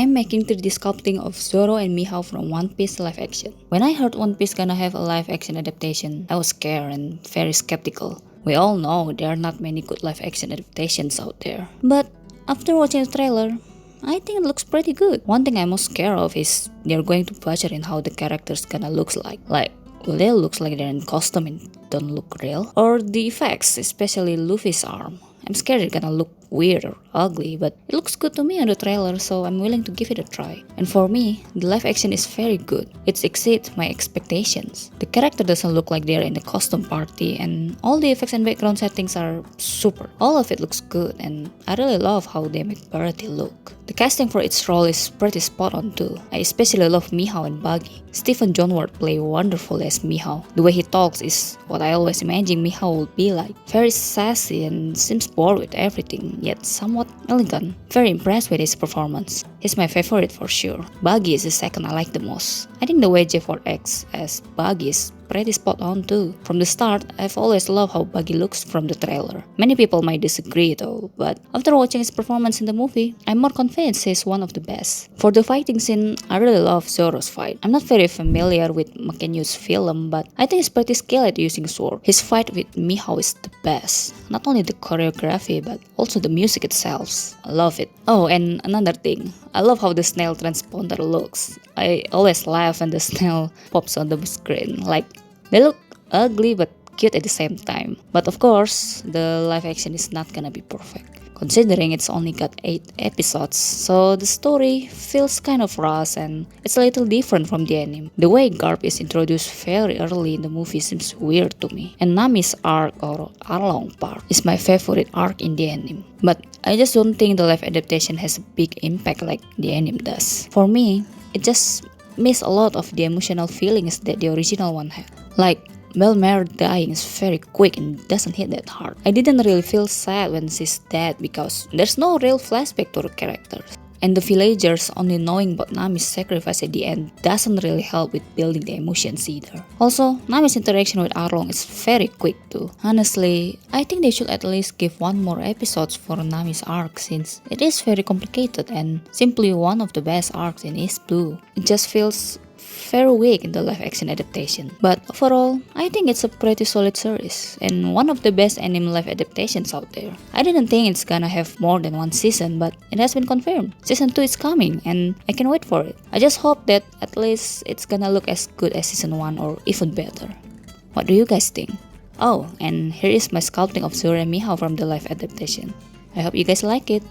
I'm making 3D sculpting of Zoro and Mihawk from One Piece live action. When I heard One Piece gonna have a live action adaptation, I was scared and very skeptical. We all know there are not many good live action adaptations out there. But after watching the trailer, I think it looks pretty good. One thing I'm most scared of is they're going to butcher in how the characters gonna looks like. Will they look like they're in costume and don't look real? Or the effects, especially Luffy's arm. I'm scared it's gonna look weird or ugly, but it looks good to me on the trailer, so I'm willing to give it a try. And for me, the live action is very good. It exceeds my expectations. The character doesn't look like they're in a costume party, and all the effects and background settings are super. All of it looks good, and I really love how they make Bertie look. The casting for each role is pretty spot on too. I especially love Mihawk and Buggy. Stephen John Ward play wonderfully as Mihawk. The way he talks is what I always imagined Mihawk would be like. Very sassy and seems bored with everything, yet somewhat elegant. Very impressed with his performance. He's my favorite for sure. Buggy is the second I like the most. I think the way Jeff Ward acts as Buggy is pretty spot on too. From the start, I've always loved how Buggy looks from the trailer. Many people might disagree though, but after watching his performance in the movie, I'm more convinced he's one of the best. For the fighting scene, I really love Zoro's fight. I'm not very familiar with Makenyu's film, but I think he's pretty skilled at using sword. His fight with Mihawk is the best. Not only the choreography, but also the music itself. I love it. Oh, and another thing, I love how the snail transponder looks. I always laugh when the snail pops on the screen. They look ugly but cute at the same time. But of course, the live action is not gonna be perfect, considering it's only got 8 episodes, so the story feels kind of rushed and it's a little different from the anime. The way Garp is introduced very early in the movie seems weird to me, and Nami's arc or Arlong part is my favorite arc in the anime. But I just don't think the live adaptation has a big impact like the anime does. For me, it just missed a lot of the emotional feelings that the original one had. Like, Belmare dying is very quick and doesn't hit that hard. I didn't really feel sad when she's dead because there's no real flashback to the characters. And the villagers only knowing about Nami's sacrifice at the end doesn't really help with building the emotions either. Also, Nami's interaction with Arlong is very quick too. Honestly, I think they should at least give 1 more episodes for Nami's arc since it is very complicated and simply one of the best arcs in East Blue. It just feels very weak in the live action adaptation. But overall, I think it's a pretty solid series and one of the best anime live adaptations out there. I didn't think it's gonna have more than 1 season, but it has been confirmed. Season 2 is coming and I can wait for it. I just hope that at least it's gonna look as good as season 1 or even better. What do you guys think? Oh, and here is my sculpting of Zoro and Mihawk from the live adaptation. I hope you guys like it.